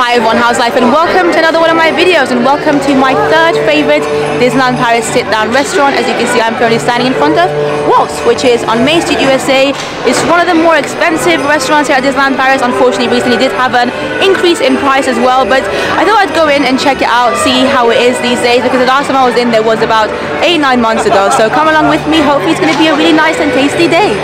Hi everyone, how's life, and welcome to another one of my videos, and welcome to my third favorite Disneyland Paris sit-down restaurant. As you can see, I'm currently standing in front of Waltz, which is on Main Street, USA. It's one of the more expensive restaurants here at Disneyland Paris. Unfortunately, recently did have an increase in price as well, but I thought I'd go in and check it out, see how it is these days, because the last time I was in there was about 8-9 months ago. So come along with me, hopefully it's going to be a really nice and tasty day.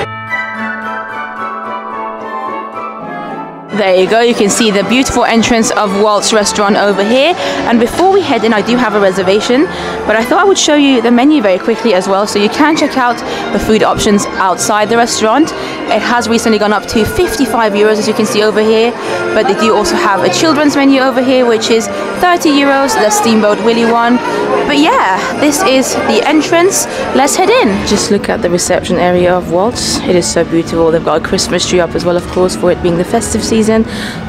There you go, you can see the beautiful entrance of Waltz restaurant over here. And before we head in, I do have a reservation, but I thought I would show you the menu very quickly as well, so you can check out the food options outside the restaurant. It has recently gone up to 55 euros, as you can see over here, but they do also have a children's menu over here, which is 30 euros, the Steamboat Willie one. But yeah, this is the entrance. Let's head in. Just look at the reception area of Waltz. It is so beautiful. They've got a Christmas tree up as well, of course, for it being the festive season.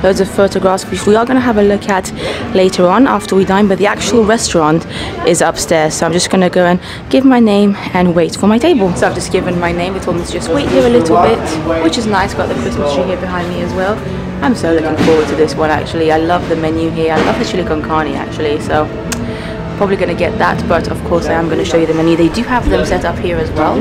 Loads of photographs, which we are going to have a look at later on after we dine, but the actual restaurant is upstairs. So I'm just going to go and give my name and wait for my table. So I've just given my name. They told me to just wait here a little bit, which is nice. Got the Christmas tree here behind me as well. I'm so looking forward to this one, actually. I love the menu here. I love the chili con carne, actually, so probably going to get that, but of course I am going to show you the menu. They do have them set up here as well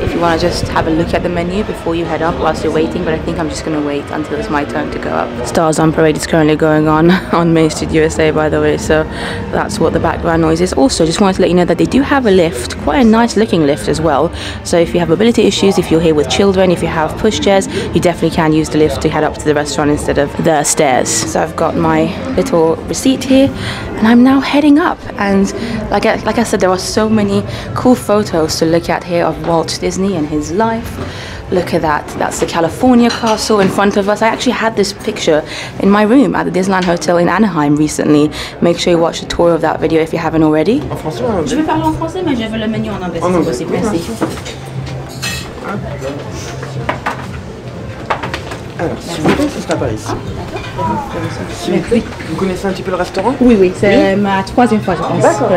if you want to just have a look at the menu before you head up whilst you're waiting, but I think I'm just going to wait until it's my turn to go up. Stars on Parade is currently going on Main Street, USA, by the way, so that's what the background noise is. Also, just wanted to let you know that they do have a lift, quite a nice looking lift as well, so if you have mobility issues, if you're here with children, if you have pushchairs, you definitely can use the lift to head up to the restaurant instead of the stairs. So I've got my little receipt here and I'm now heading up, and like I said, there are so many cool photos to look at here of Walt Disney and his life. Look at that, that's the California Castle in front of us. I actually had this picture in my room at the Disneyland Hotel in Anaheim recently. Make sure you watch the tour of that video if you haven't already. En français ou en anglais? Je vais parler en français, mais je veux le menu en anglais si possible. Merci. Alors, s'il vous plaît, ce sera par ici. S'il vous plaît, vous connaissez un petit peu le restaurant? Oui, oui, c'est ma troisième fois, je pense. D'accord.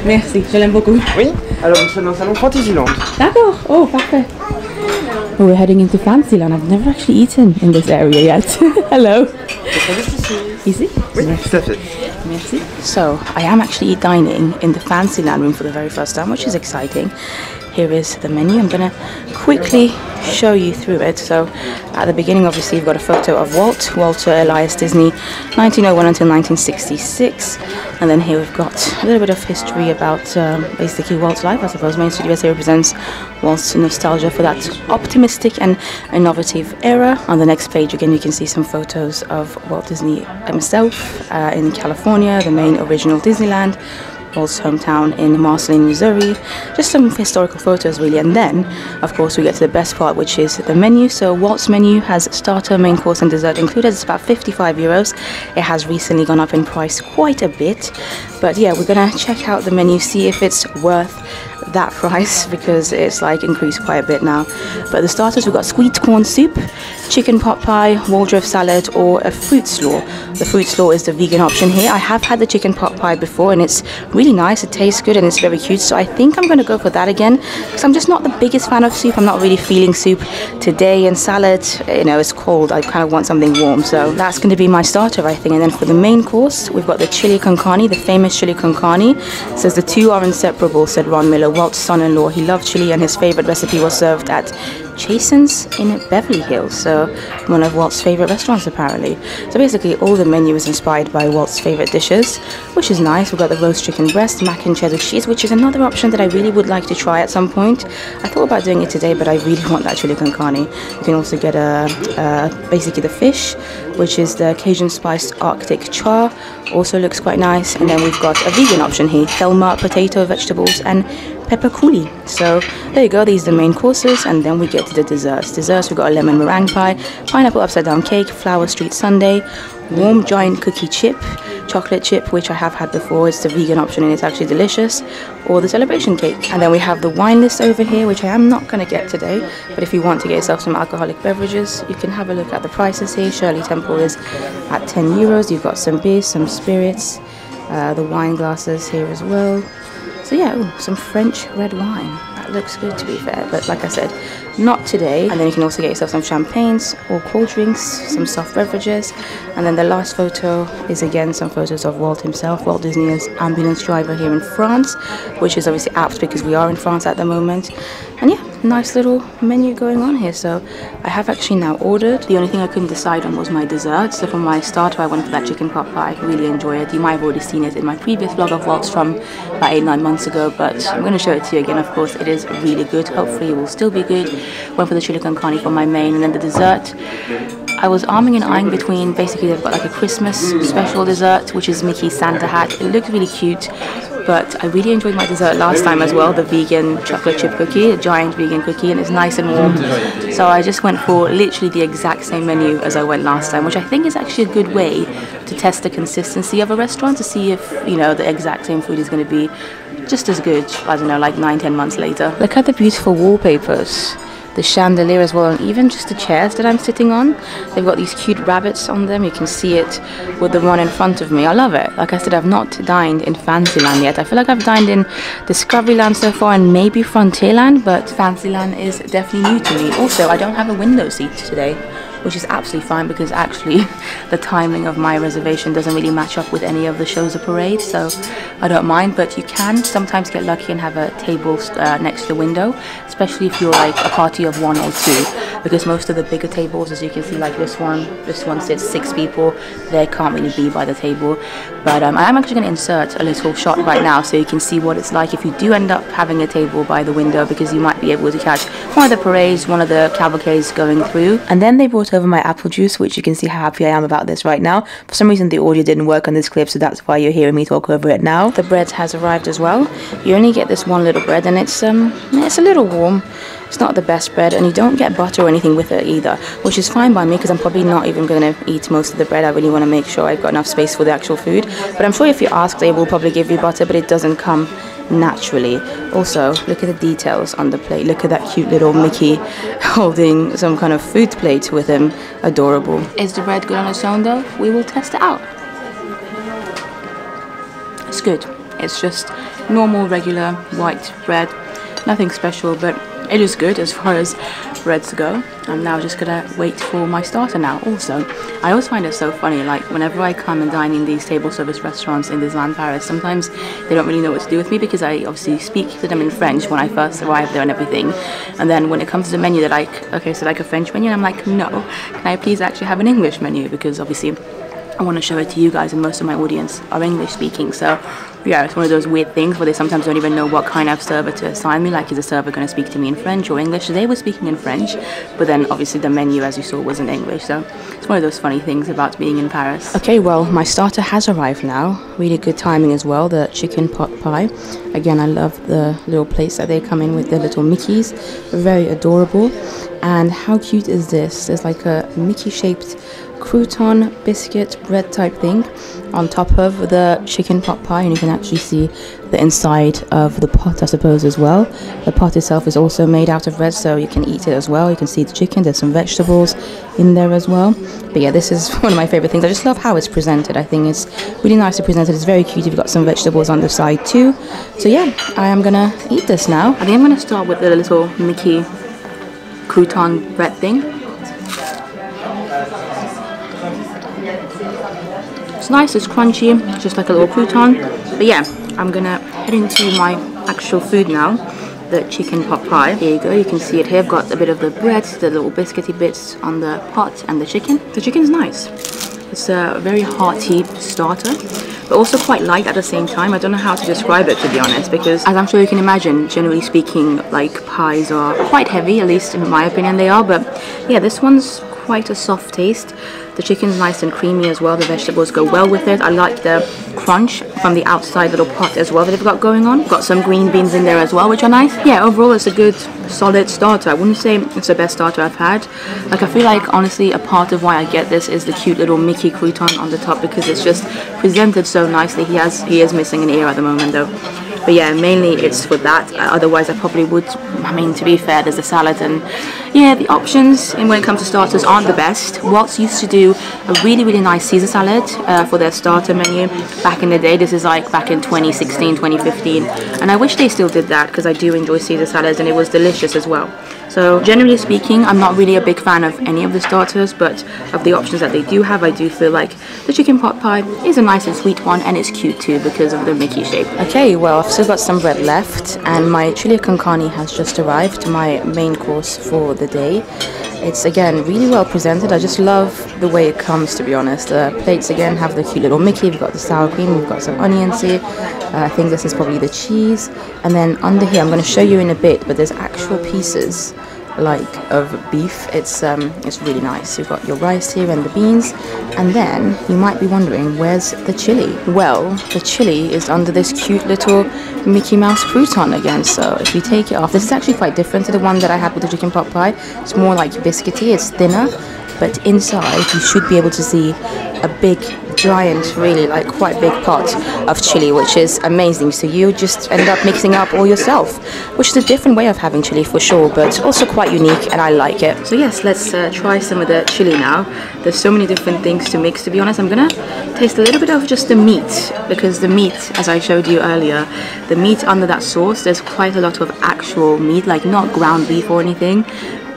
Merci, je l'aime beaucoup. Oui. Alors, nous sommes dans le salon Fantasyland. D'accord, oh, parfait. Oh, we're heading into Fantasyland. I've never actually eaten in this area yet. Hello. Easy? Oui, tout à fait. Merci. So, I am actually dining in the Fantasyland room for the very first time, which is exciting. Here is the menu. I'm going to quickly show you through it. So at the beginning, obviously, you've got a photo of Walter Elias Disney, 1901 until 1966. And then here we've got a little bit of history about basically Walt's life. I suppose Main Street USA represents Walt's nostalgia for that optimistic and innovative era. On the next page, again, you can see some photos of Walt Disney himself in California, the main original Disneyland. Walt's hometown in Marceline, Missouri. Just some historical photos, really. And then, of course, we get to the best part, which is the menu. So Walt's menu has starter, main course and dessert included. It's about 55 euros. It has recently gone up in price quite a bit. But yeah, we're going to check out the menu, see if it's worth that price, because it's like increased quite a bit now. But the starters, we've got sweet corn soup, chicken pot pie, Waldorf salad, or a fruit slaw. The fruit slaw is the vegan option here. I have had the chicken pot pie before and it's really nice. It tastes good and it's very cute, so I think I'm going to go for that again, because I'm just not the biggest fan of soup. I'm not really feeling soup today, and salad, you know, it's cold. I kind of want something warm, so that's going to be my starter, I think. And then for the main course, we've got the chili con carne, the famous chili con carne. It says the two are inseparable, said Ron Miller, Walt's son-in-law. He loved chili and his favorite recipe was served at Chasen's in Beverly Hills, so one of Walt's favorite restaurants apparently. So basically all the menu is inspired by Walt's favorite dishes, which is nice. We've got the roast chicken breast, mac and cheddar cheese, which is another option that I really would like to try at some point. I thought about doing it today, but I really want that chili con carne. You can also get basically the fish, which is the Cajun spiced Arctic char. Also looks quite nice. And then we've got a vegan option here, Thelma potato, vegetables and pepper coulis. So there you go, these are the main courses, and then we get to the desserts. We've got a lemon meringue pie, pineapple upside down cake, flower street sundae, warm giant cookie chip, chocolate chip, which I have had before. It's the vegan option and it's actually delicious, or the celebration cake. And then we have the wine list over here, which I am not going to get today, but if you want to get yourself some alcoholic beverages, you can have a look at the prices here. Shirley Temple is at 10 euros. You've got some beers, some spirits, the wine glasses here as well. So yeah, ooh, some French red wine. That that looks good, to be fair, but like I said, not today. And then you can also get yourself some champagnes or cold drinks, some soft beverages. And then the last photo is again some photos of Walt himself, Walt Disney as ambulance driver here in France, which is obviously apt because we are in France at the moment. And yeah, nice little menu going on here. So I have actually now ordered. The only thing I couldn't decide on was my dessert. So for my starter, I went for that chicken pot pie. Really enjoy it. You might have already seen it in my previous vlog of Walt's from about 8-9 months ago, but I'm going to show it to you again. Of course, it is really good. Hopefully it will still be good. Went for the chili con carne for my main, and then the dessert, I was arming and eyeing between, basically they've got like a Christmas special dessert, which is Mickey's Santa hat. It looked really cute, but I really enjoyed my dessert last time as well, the vegan chocolate chip cookie, a giant vegan cookie, and it's nice and warm. So I just went for literally the exact same menu as I went last time, which I think is actually a good way to test the consistency of a restaurant, to see if, you know, the exact same food is going to be just as good, I don't know, like 9-10 months later. Look at the beautiful wallpapers. The chandelier as well, and even just the chairs that I'm sitting on. They've got these cute rabbits on them. You can see it with the one in front of me. I love it. Like I said, I've not dined in Fantasyland yet. I feel like I've dined in Discoveryland so far and maybe Frontierland, but Fantasyland is definitely new to me. Also, I don't have a window seat today, which is absolutely fine because actually the timing of my reservation doesn't really match up with any of the shows or parades, so I don't mind. But you can sometimes get lucky and have a table next to the window, especially if you're like a party of 1 or 2, because most of the bigger tables, as you can see, like this one sits 6 people. They can't really be by the table. But I am actually going to insert a little shot right now so you can see what it's like if you do end up having a table by the window, because you might be able to catch one of the parades, one of the cavalcades going through. And then they brought over my apple juice, which you can see how happy I am about this right now. For some reason the audio didn't work on this clip, so that's why you're hearing me talk over it now. The bread has arrived as well. You only get this one little bread, and it's a little warm. It's not the best bread, and you don't get butter or anything with it either, which is fine by me because I'm probably not even going to eat most of the bread. I really want to make sure I've got enough space for the actual food, but I'm sure if you ask they will probably give you butter, but it doesn't come naturally. Also, look at the details on the plate. Look at that cute little Mickey holding some kind of food plate with him. Adorable. Is the bread good on its own though? We will test it out. It's good. It's just normal regular white bread, nothing special, but it is good as far as breads go. I'm now just gonna wait for my starter now. Also, I always find it so funny, like whenever I come and dine in these table service restaurants in Disneyland Paris, sometimes they don't really know what to do with me because I obviously speak to them in French when I first arrive there and everything. And then when it comes to the menu, they're like, okay, so like a French menu, and I'm like, no, can I please actually have an English menu? Because obviously I want to show it to you guys, and most of my audience are English speaking. So yeah, it's one of those weird things where they sometimes don't even know what kind of server to assign me. Like, is the server going to speak to me in French or English? They were speaking in French, but then obviously the menu, as you saw, was in English. So it's one of those funny things about being in Paris. Okay, well, my starter has arrived now. Really good timing as well, the chicken pot pie. Again, I love the little plates that they come in with, the little Mickeys. Very adorable. And how cute is this? There's like a Mickey-shaped crouton biscuit bread type thing on top of the chicken pot pie, and you can actually see the inside of the pot, I suppose, as well. The pot itself is also made out of bread, so you can eat it as well. You can see the chicken, there's some vegetables in there as well. But yeah, this is one of my favorite things. I just love how it's presented. I think it's really nicely presented. It's very cute. You've got some vegetables on the side too. So yeah, I am gonna eat this now. I think I'm gonna start with the little Mickey crouton bread thing. It's nice, it's crunchy, just like a little crouton. But yeah, I'm gonna head into my actual food now, the chicken pot pie. Here you go, you can see it here. I've got a bit of the bread, the little biscuity bits on the pot, and the chicken. The chicken's nice. It's a very hearty starter, but also quite light at the same time. I don't know how to describe it, to be honest, because as I'm sure you can imagine, generally speaking, like pies are quite heavy, at least in my opinion they are. But yeah, this one's quite a soft taste. The chicken's nice and creamy as well. The vegetables go well with it. I like the crunch from the outside little pot as well that they've got going on. Got some green beans in there as well, which are nice. Yeah, overall it's a good, solid starter. I wouldn't say it's the best starter I've had. Like, I feel like, honestly, a part of why I get this is the cute little Mickey crouton on the top, because it's just presented so nicely. He is missing an ear at the moment, though. But yeah, mainly it's for that. Otherwise I probably would, I mean, to be fair, there's the salad, and yeah, the options when it comes to starters aren't the best. Waltz used to do a really nice Caesar salad for their starter menu back in the day. This is like back in 2016, 2015, and I wish they still did that, because I do enjoy Caesar salads and it was delicious as well. So generally speaking, I'm not really a big fan of any of the starters, but of the options that they do have, I do feel like the chicken pot pie is a nice and sweet one, and it's cute too because of the Mickey shape. Okay, well, I've still got some bread left, and my chili con carne has just arrived, my main course for the day. It's again really well presented. I just love the way it comes, to be honest. The plates again have the cute little Mickey. We've got the sour cream, we've got some onions here. I think this is probably the cheese, and then under here I'm going to show you in a bit, but there's actual pieces like of beef. It's really nice. You've got your rice here and the beans, and then you might be wondering, where's the chili? Well, the chili is under this cute little Mickey Mouse crouton again. So if you take it off, this is actually quite different to the one that I had with the chicken pot pie. It's more like biscuity, it's thinner, but inside you should be able to see a big, giant, really like quite big pot of chili, which is amazing. So you just end up mixing up all yourself, which is a different way of having chili for sure, but also quite unique, and I like it. So yes, let's try some of the chili now. There's so many different things to mix, to be honest. I'm gonna taste a little bit of just the meat, because the meat, as I showed you earlier, the meat under that sauce, there's quite a lot of actual meat, like not ground beef or anything.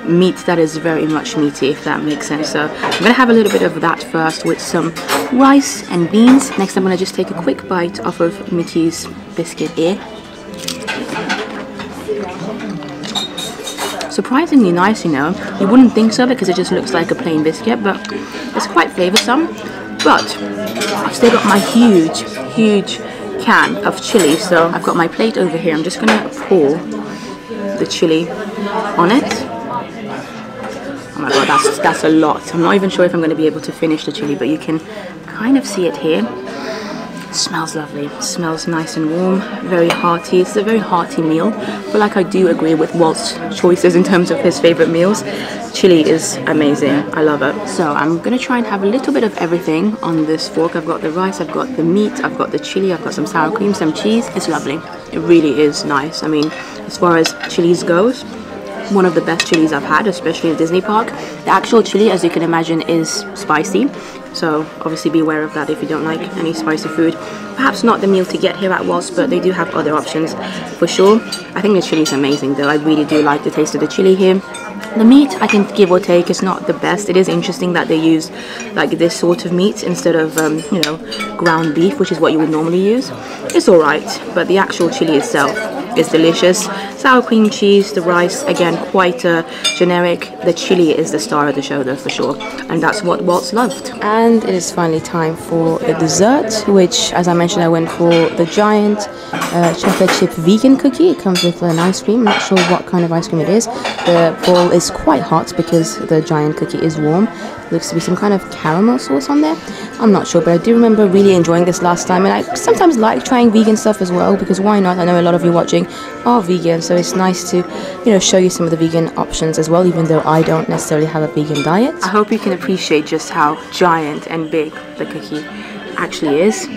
Meat that is very much meaty, if that makes sense. So I'm gonna have a little bit of that first with some rice and beans. Next I'm gonna just take a quick bite off of Mickey's biscuit here. Surprisingly nice, you know. You wouldn't think so because it just looks like a plain biscuit, but it's quite flavoursome. But I've still got my huge can of chili, so I've got my plate over here. I'm just gonna pour the chili on it. Oh my god, that's a lot. I'm not even sure if I'm going to be able to finish the chili, but you can kind of see it here. It smells lovely. It smells nice and warm, very hearty. It's a very hearty meal, but like I do agree with Walt's choices in terms of his favorite meals. Chili is amazing. I love it. So I'm going to try and have a little bit of everything on this fork. I've got the rice, I've got the meat, I've got the chili, I've got some sour cream, some cheese. It's lovely. It really is nice. I mean, as far as chilies goes, one of the best chilies I've had, especially in Disney Park. The actual chili, as you can imagine, is spicy, so obviously be aware of that if you don't like any spicy food. Perhaps not the meal to get here at Waltz, but they do have other options for sure. I think the chili is amazing though. I really do like the taste of the chili here. The meat, I can give or take, is not the best. It is interesting that they use like this sort of meat instead of you know, ground beef, which is what you would normally use. It's alright, but the actual chili itself is delicious. Sour cream, cheese, the rice, again quite generic. The chili is the star of the show though, for sure, and that's what Waltz loved. And it is finally time for the dessert, which, as I mentioned, I went for the giant chocolate chip vegan cookie. It comes with an ice cream. I'm not sure what kind of ice cream it is. The bowl is quite hot because the giant cookie is warm. Looks to be some kind of caramel sauce on there. I'm not sure, but I do remember really enjoying this last time, and I sometimes like trying vegan stuff as well, because why not? I know a lot of you watching are vegan, so it's nice to, you know, show you some of the vegan options as well, even though I don't necessarily have a vegan diet. I hope you can appreciate just how giant and big the cookie actually is.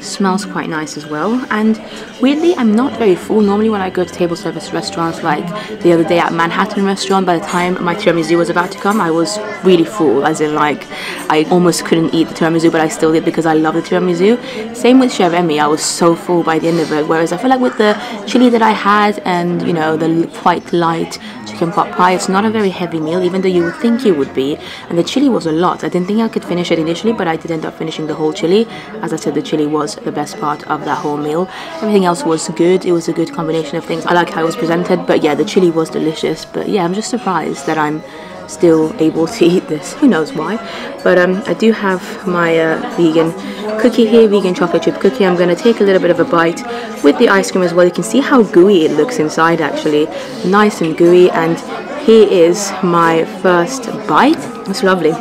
Smells quite nice as well, and weirdly I'm not very full. Normally when I go to table service restaurants, like the other day at Manhattan restaurant, by the time my tiramisu was about to come, I was really full, as in like I almost couldn't eat the tiramisu, but I still did because I love the tiramisu. Same with Chef Emmy, I was so full by the end of it, whereas I feel like with the chili that I had and, you know, the quite light chicken pot pie, it's not a very heavy meal, even though you would think it would be, and the chili was a lot. I didn't think I could finish it initially, but I did end up finishing the whole chili. As I said, the chili was the best part of that whole meal. Everything else was good. It was a good combination of things. I like how it was presented, but yeah, the chili was delicious. But yeah, I'm just surprised that I'm still able to eat this. Who knows why? But I do have my vegan cookie here, vegan chocolate chip cookie. I'm going to take a little bit of a bite with the ice cream as well. You can see how gooey it looks inside, actually. Nice and gooey. And here is my first bite. It's lovely.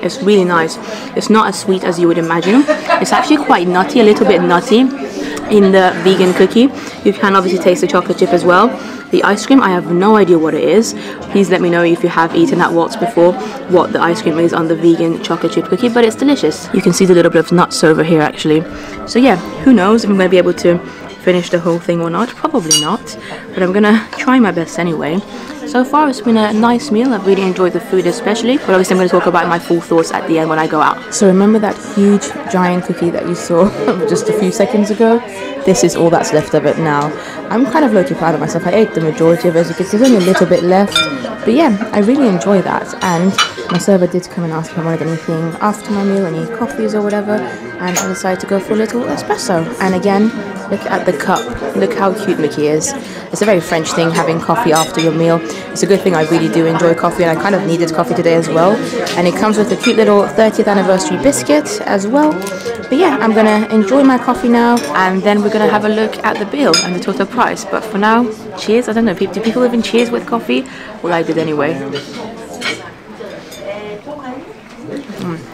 It's really nice. It's not as sweet as you would imagine. It's actually quite nutty, a little bit nutty in the vegan cookie. You can obviously taste the chocolate chip as well. The ice cream, I have no idea what it is. Please let me know if you have eaten at Waltz before what the ice cream is on the vegan chocolate chip cookie, but it's delicious. You can see the little bit of nuts over here actually. So yeah, who knows if I'm going to be able to finish the whole thing or not. Probably not, but I'm gonna try my best anyway. So far it's been a nice meal. I've really enjoyed the food especially, but obviously I'm going to talk about my full thoughts at the end when I go out. So remember that huge giant cookie that you saw just a few seconds ago? This is all that's left of it now. I'm kind of low-key proud of myself. I ate the majority of it. As you can see, there's only a little bit left, but yeah, I really enjoy that. And my server did come and ask if I wanted anything after my meal, any coffees or whatever, and I decided to go for a little espresso. And again, look at the cup. Look how cute Mickey is. It's a very French thing, having coffee after your meal. It's a good thing. I really do enjoy coffee, and I kind of needed coffee today as well. And it comes with a cute little 30th anniversary biscuit as well. But yeah, I'm gonna enjoy my coffee now, and then we're gonna have a look at the bill and the total price. But for now, cheers. I don't know, do people even cheers with coffee? Well, I did anyway.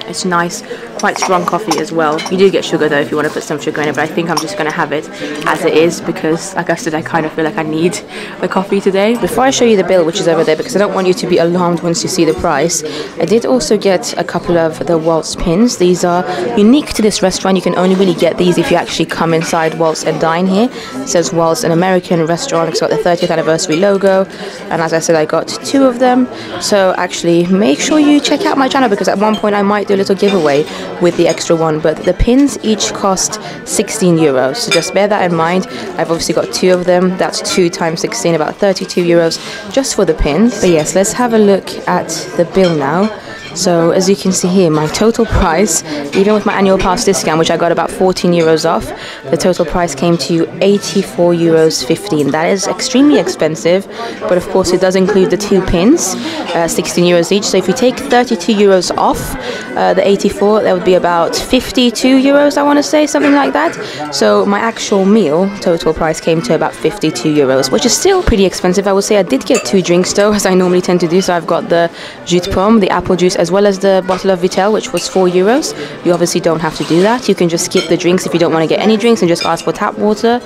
It's nice, quite strong coffee as well. You do get sugar though if you want to put some sugar in it, but I think I'm just going to have it as it is because, like I said, I kind of feel like I need the coffee today. Before I show you the bill, which is over there, because I don't want you to be alarmed once you see the price, I did also get a couple of the Waltz pins. These are unique to this restaurant. You can only really get these if you actually come inside Waltz and dine here. It says Waltz, an American restaurant. It's got the 30th anniversary logo, and as I said, I got 2 of them. So actually make sure you check out my channel, because at one point I might do a little giveaway with the extra one, but the pins each cost 16 euros, so just bear that in mind. I've obviously got 2 of them. That's 2 times 16, about 32 euros just for the pins. But yes, let's have a look at the bill now. So as you can see here, my total price, even with my annual pass discount, which I got about 14 euros off, the total price came to 84 euros 15. That is extremely expensive, but of course it does include the 2 pins, 16 euros each. So if you take 32 euros off the 84, that would be about 52 euros, I want to say, something like that. So my actual meal total price came to about 52 euros, which is still pretty expensive. I would say I did get 2 drinks though, as I normally tend to do. So I've got the jus de pomme, the apple juice, as well as the bottle of Vittel, which was 4 euros. You obviously don't have to do that. You can just skip the drinks if you don't want to get any drinks and just ask for tap water.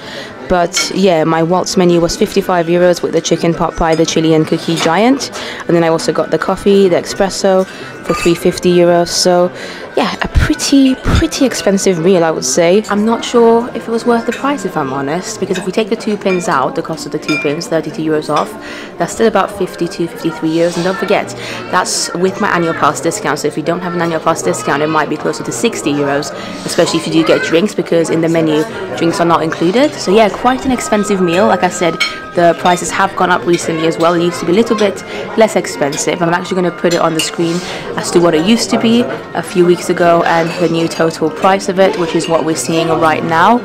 But yeah, my Waltz menu was 55 euros with the chicken pot pie, the chili and cookie giant. And then I also got the coffee, the espresso for 350 euros. So yeah, a pretty expensive meal, I would say. I'm not sure if it was worth the price, if I'm honest, because if we take the 2 pins out, the cost of the 2 pins, 32 euros off, that's still about 52, 53 euros. And don't forget, that's with my annual pass discount. So if you don't have an annual pass discount, it might be closer to 60 euros, especially if you do get drinks, because in the menu, drinks are not included. So yeah, quite an expensive meal. Like I said, the prices have gone up recently as well. It used to be a little bit less expensive. I'm actually going to put it on the screen as to what it used to be a few weeks ago and the new total price of it, which is what we're seeing right now.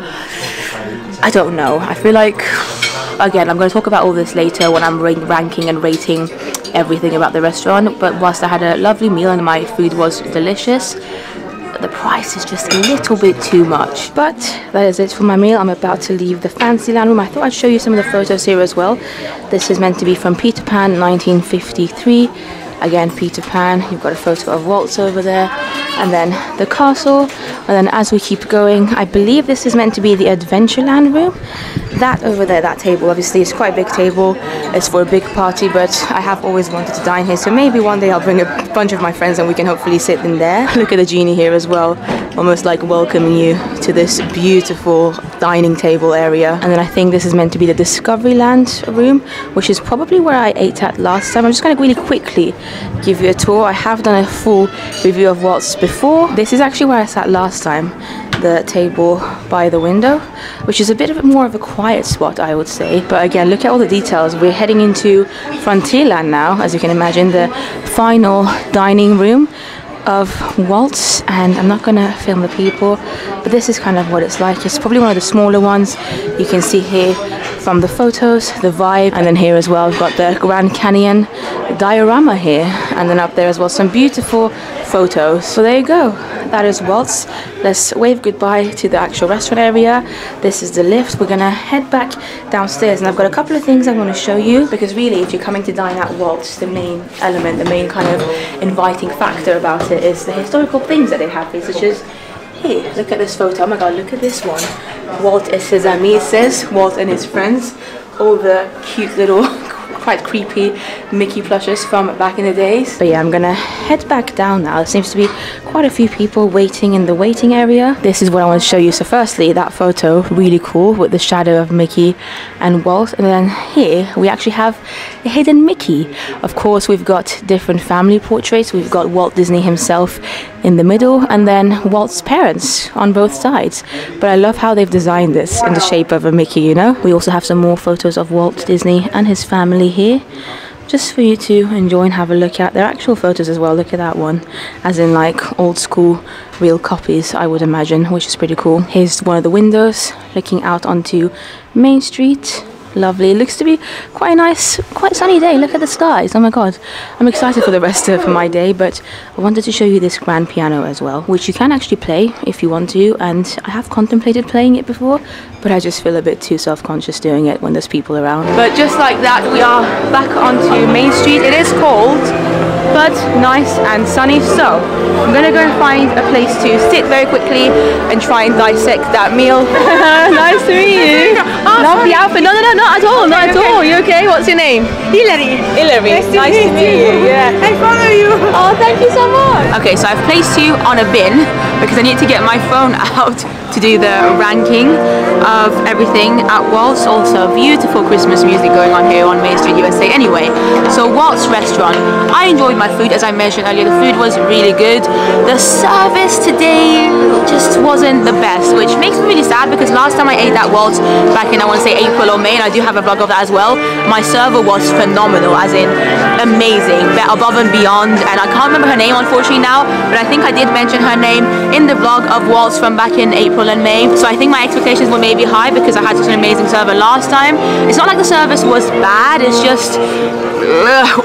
I don't know. I feel like, again, I'm going to talk about all this later when I'm ranking and rating everything about the restaurant. But whilst I had a lovely meal and my food was delicious, the price is just a little bit too much. But that is it for my meal. I'm about to leave the Fantasyland room. I thought I'd show you some of the photos here as well. This is meant to be from Peter Pan 1953. Again, Peter Pan. You've got a photo of Waltz over there, and then the castle. And then as we keep going, I believe this is meant to be the Adventureland room. That over there, that table, obviously it's quite a big table. It's for a big party, but I have always wanted to dine here, so maybe one day I'll bring a bunch of my friends and we can hopefully sit in there. Look at the genie here as well, almost like welcoming you to this beautiful dining table area. And then I think this is meant to be the Discoveryland room, which is probably where I ate at last time. I'm just going to really quickly give you a tour. I have done a full review of Waltz before. This is actually where I sat last time, the table by the window, which is a bit more of a quiet spot, I would say. But again, look at all the details. We're heading into Frontierland now, as you can imagine, the final dining room of Waltz, and I'm not gonna film the people, but this is kind of what it's like. It's probably one of the smaller ones. You can see here from the photos the vibe, and then here as well we've got the Grand Canyon diorama here, and then up there as well some beautiful photos. So there you go, that is Waltz. Let's wave goodbye to the actual restaurant area. This is the lift. We're gonna head back downstairs, and I've got a couple of things I want to show you, because really if you're coming to dine at Waltz, the main element, the main kind of inviting factor about it is the historical things that they have here, such as here, look at this photo. Oh my god, look at this one. Walt et ses amis, it says Walt and his friends. All the cute little quite creepy Mickey plushes from back in the days. But yeah, I'm gonna head back down now. There seems to be quite a few people waiting in the waiting area. This is what I want to show you. So firstly, that photo, really cool, with the shadow of Mickey and Walt. And then here we actually have a hidden Mickey. Of course, we've got different family portraits. We've got Walt Disney himself in the middle, and then Walt's parents on both sides. But I love how they've designed this in the shape of a Mickey, you know. We also have some more photos of Walt Disney and his family here, just for you to enjoy and have a look at. They're actual photos as well. Look at that one, as in like old school real copies, I would imagine, which is pretty cool. Here's one of the windows looking out onto Main Street. Lovely. It looks to be quite a nice, quite sunny day. Look at the skies. Oh my god, I'm excited for the rest of my day. But I wanted to show you this grand piano as well, which you can actually play if you want to, and I have contemplated playing it before, but I just feel a bit too self-conscious doing it when there's people around. But just like that, we are back onto Main Street. It is cold, but nice and sunny, so I'm gonna go and find a place to sit very quickly and try and dissect that meal. Nice to meet you. Love the outfit. No, not at all, not at all. You okay? What's your name? Hilary. Hilary. Nice to meet you. Yeah. I follow you. Oh, thank you so much. Okay, so I've placed you on a bin because I need to get my phone out to do the ranking of everything at Walt's. Also beautiful Christmas music going on here on Main Street, USA. Anyway, so Walt's restaurant, I enjoyed my food. As I mentioned earlier, the food was really good. The service today just wasn't the best, which makes me really sad because last time I ate at Walt's back in, I want to say April or May, and I do have a vlog of that as well, my server was phenomenal, as in amazing, above and beyond. And I can't remember her name unfortunately now, but I think I did mention her name in the vlog of Walt's from back in April and May. So I think my expectations were maybe high because I had such an amazing server last time. It's not like the service was bad, it's just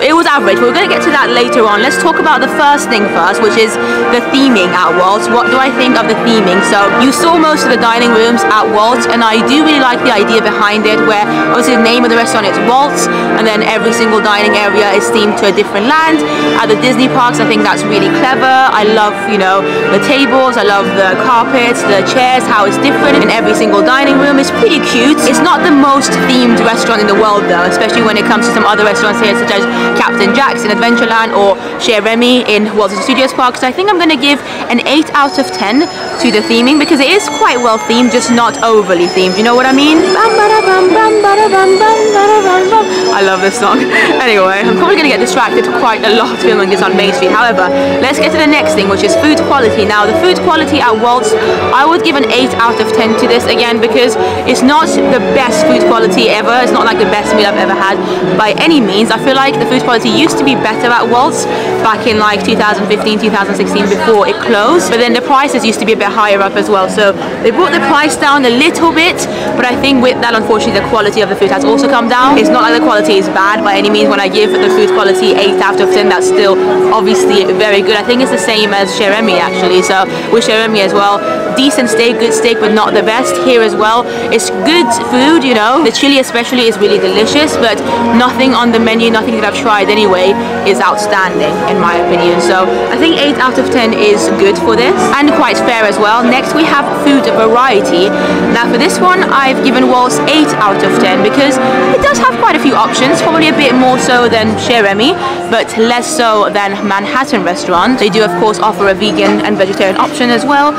it was average. We're going to get to that later on. Let's talk about the first thing first, which is the theming at Walt's. What do I think of the theming? So you saw most of the dining rooms at Walt's, and I do really like the idea behind it, where obviously the name of the restaurant is Walt's, and then every single dining area is themed to a different land. At the Disney parks, I think that's really clever. I love, you know, the tables, I love the carpets, the chairs, how it's different in every single dining room. It's pretty cute. It's not the most themed restaurant in the world though, especially when it comes to some other restaurants here, such as Captain Jack's in Adventureland or Chez Remy in Walt Disney Studios Park. So I think I'm going to give an 8 out of 10 to the theming because it is quite well themed, just not overly themed. You know what I mean? I love this song. Anyway, I'm probably going to get distracted quite a lot filming this on Main Street. However, let's get to the next thing, which is food quality. Now, the food quality at Walt's, I would give an 8 out of 10 to this again because it's not the best food quality ever. It's not like the best meal I've ever had by any means. I feel like the food quality used to be better at Walt's back in like 2015, 2016 before it closed, but then the prices used to be a bit higher up as well. So they brought the price down a little bit, but I think with that, unfortunately, the quality of the food has also come down. It's not like the quality is bad by any means. When I give the food quality 8 out of 10, that's still obviously very good. I think it's the same as Chez Remy actually. So with Chez Remy as well, decent steak, good steak, but not the best. Here as well, it's good food, you know. The chili especially is really delicious, but nothing on the menu, nothing that I've tried anyway, is outstanding in my opinion. So I think 8 out of 10 is good for this and quite fair as well. Next we have food variety. Now for this one, I've given Walt's 8 out of 10 because it does have quite a few options, probably a bit more so than Chez Remy, but less so than Manhattan Restaurant. They do of course offer a vegan and vegetarian option as well.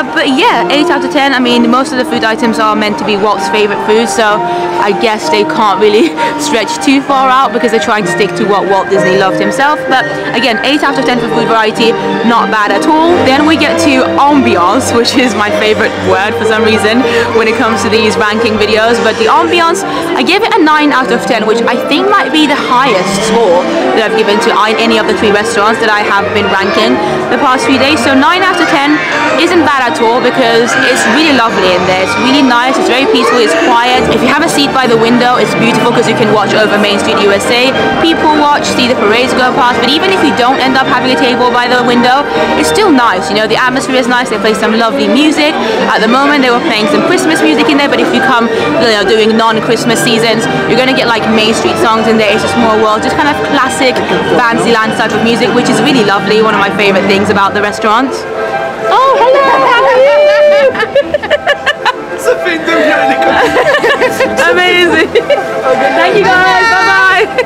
But yeah, 8 out of 10. I mean, most of the food items are meant to be Walt's favorite food, so I guess they can't really stretch too far out because they're trying to stick to what Walt Disney loved himself. But again, 8 out of 10 for food variety, not bad at all. Then we get to ambiance, which is my favorite word for some reason when it comes to these ranking videos. But the ambiance, I give it a 9 out of 10, which I think might be the highest score that I've given to any of the 3 restaurants that I have been ranking the past few days. So 9 out of 10 isn't bad at all because it's really lovely in there. It's really nice, it's very peaceful, it's quiet. If you have a seat by the window, it's beautiful because you can watch over Main Street USA. People watch, see the parades go past, but even if you don't end up having a table by the window, it's still nice. You know, the atmosphere is nice. They play some lovely music. At the moment, they were playing some Christmas music in there, but if you come, you know, doing non-Christmas seasons, you're going to get like Main Street songs in there. It's a Small World, just kind of classic Fantasyland type of music, which is really lovely. One of my favorite things about the restaurant. Oh, hello! How are you? Ça fait une demi-heure, elle est comme ça. Amazing! Thank you guys, bye bye!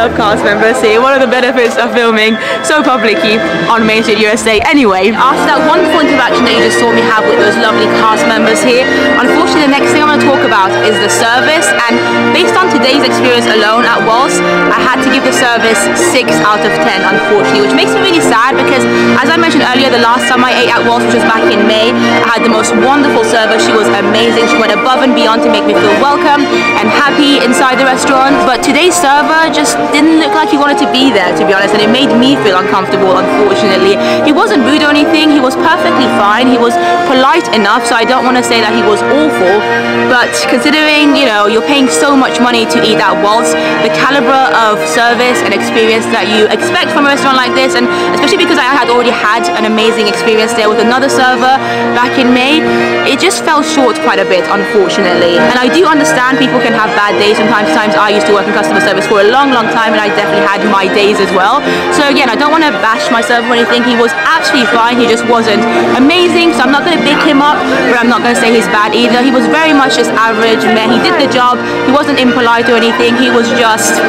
love cast members here. One of the benefits of filming so publicly on Main Street USA. Anyway, after that wonderful interaction that you just saw me have with those lovely cast members here, unfortunately the next thing I'm going to talk about is the service, and based on today's experience alone at Waltz, I had to give the service 6 out of 10 unfortunately, which makes me really sad because as I mentioned earlier, the last time I ate at Waltz, which was back in May, I had the most wonderful server. She was amazing. She went above and beyond to make me feel welcome and happy inside the restaurant, but today's server just didn't look like he wanted to be there, to be honest, and it made me feel uncomfortable unfortunately. He wasn't rude or anything, he was perfectly fine, he was polite enough, so I don't want to say that he was awful, but considering, you know, you're paying so much money to eat at Waltz, the caliber of service and experience that you expect from a restaurant like this, and especially because I had already had an amazing experience there with another server back in May, it just fell short quite a bit unfortunately. And I do understand people can have bad days from time to time. I used to work in customer service for a long time and I definitely had my days as well. So again, I don't want to bash my server or anything. He was absolutely fine, he just wasn't amazing, so I'm not going to big him up, but I'm not going to say he's bad either. He was very much just average, man. He did the job, he wasn't impolite or anything, he was just,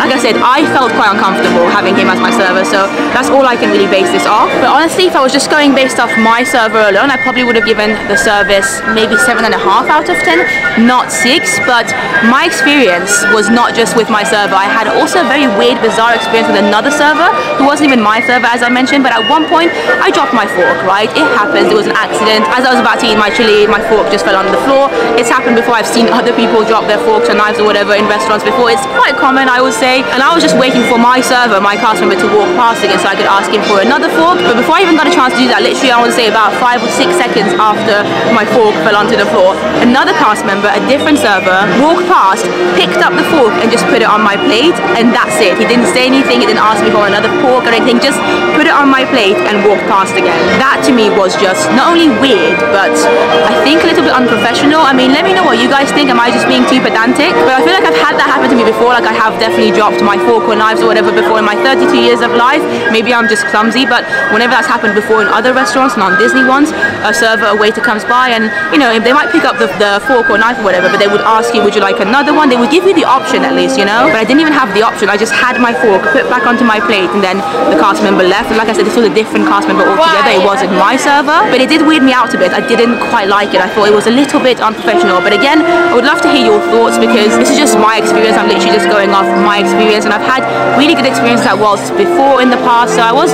like I said, I felt quite uncomfortable having him as my server, so that's all I can really base this off. But honestly, if I was just going based off my server alone, I probably would have given the service maybe 7.5 out of 10, not 6, but my experience was not just with my server. I had also a very weird, bizarre experience with another server who wasn't even my server, as I mentioned, but at one point I dropped my fork, right? It happens, it was an accident. As I was about to eat my chili, my fork just fell on the floor. It's happened before. I've seen other people drop their forks or knives or whatever in restaurants before. It's quite common, I would say, and I was just waiting for my server, my cast member, to walk past again so I could ask him for another fork. But before I even got a chance to do that, literally I would say about 5 or 6 seconds after my fork fell onto the floor, another cast member, a different server, walked past, picked up the fork and just put it on my plate, and that's it. He didn't say anything, he didn't ask me for another fork or anything, just put it on my plate and walked past again. That to me was just not only weird, but I think a little bit unprofessional. I mean, let me know what you guys think. Am I just being too pedantic? But I feel like I've had that happen to me before. Like I have definitely dropped my fork or knives or whatever before in my 32 years of life. Maybe I'm just clumsy, but whenever that's happened before in other restaurants, non-Disney ones, a server, a waiter comes by and, you know, they might pick up the fork or knife or whatever, but they would ask you, would you like another one? They would give you the option at least, you know? But I didn't even have the option. I just had my fork put back onto my plate and then the cast member left. And like I said, this was a different cast member altogether. It wasn't my server, but it did weird me out a bit. I didn't quite like it. I thought it was a little bit unprofessional. But again, I would love to hear your thoughts because this is just my experience. I'm literally just going off my experience, and I've had really good experiences at Waltz before in the past. So I was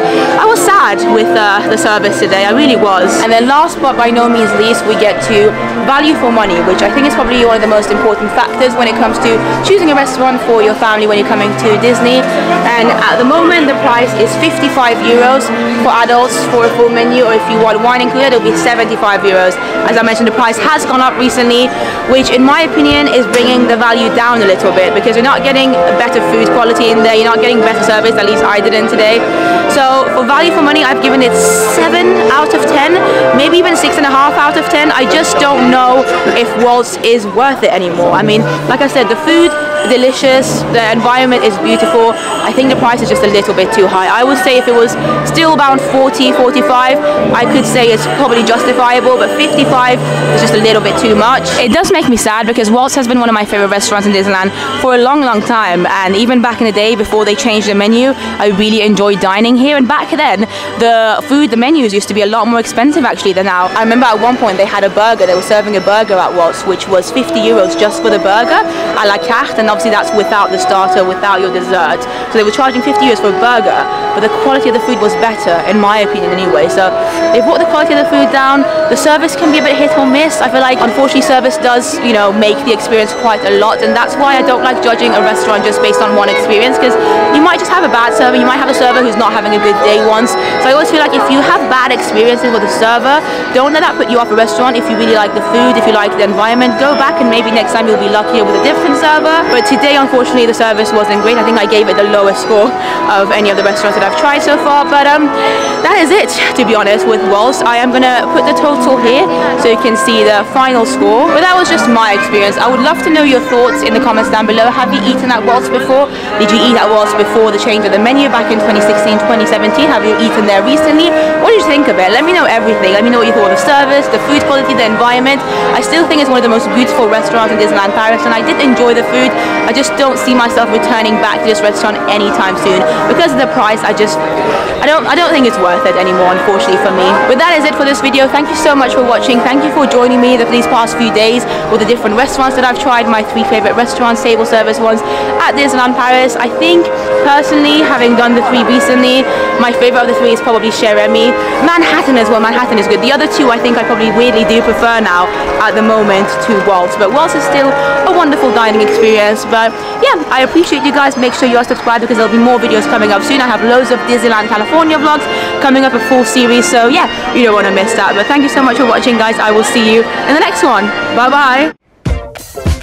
sad with the service today. I really was. And then last but by no means least, we get to value for money, which I think is probably one of the most important factors when it comes to choosing a restaurant for your family when you're coming to Disney. And at the moment, the price is 55 euros for adults for a full menu, or if you want wine included, it'll be 75 euros. As I mentioned, the price has gone up recently, which in my opinion is bringing the value down a little bit because you're not getting better food quality in there, you're not getting better service, at least I didn't today. So for value for money, I've given it 7 out of 10, maybe even 6.5 out of 10. I just don't know if Waltz is worth it anymore. I mean, like I said, the food, delicious, the environment is beautiful. I think the price is just a little bit too high. I would say if it was still around 40, 45, I could say it's probably justifiable, but 55 is just a little bit too much. It does make me sad because Waltz has been one of my favorite restaurants in Disneyland for a long time, and even back in the day before they changed the menu, I really enjoyed dining here. And back then, the food, the menus used to be a lot more expensive actually than now. I remember at one point they had a burger, they were serving a burger at Waltz, which was 50 euros just for the burger, a la carte, and obviously that's without the starter, without your dessert. So they were charging 50 euros for a burger, but the quality of the food was better, in my opinion anyway. So they brought the quality of the food down. The service can be a bit hit or miss. I feel like unfortunately service does, you know, make the experience quite a lot, and that's why I don't like judging a restaurant just based on one experience, because you might just have a bad server, you might have a server who's not having a good day once. So I always feel like if you have bad experiences with a server, don't let that put you off a restaurant. If you really like the food, if you like the environment, go back and maybe next time you'll be luckier with a different server. But today unfortunately the service wasn't great. I think I gave it the lowest score of any of the restaurants that I've tried so far, but that is it, to be honest, with Waltz. I am gonna put the total here so you can see the final score, but that was just my experience. I would love to know your thoughts in the comments down below. Have you eaten at Waltz before? Did you eat at Waltz before the change of the menu back in 2016, 2017? Have you eaten there recently? Or did you think of it? Let me know everything. Let me know what you thought of the service, the food quality, the environment. I still think it's one of the most beautiful restaurants in Disneyland Paris, and I did enjoy the food. I just don't see myself returning back to this restaurant anytime soon. Because of the price, I don't think it's worth it anymore, unfortunately for me. But that is it for this video. Thank you so much for watching. Thank you for joining me for these past few days with the different restaurants that I've tried, my 3 favorite restaurants, table service ones at Disneyland Paris. I think personally, having done the 3 recently, my favorite of the 3 is probably Cher Ami. Manhattan as well. Manhattan is good. The other 2 I think I probably weirdly do prefer now at the moment to Waltz, but Waltz is still a wonderful dining experience. But yeah, I appreciate you guys. Make sure you are subscribed because there'll be more videos coming up soon. I have loads of Disneyland California vlogs coming up, a full series, so yeah, you don't want to miss that. But thank you so much for watching, guys. I will see you in the next one. Bye bye.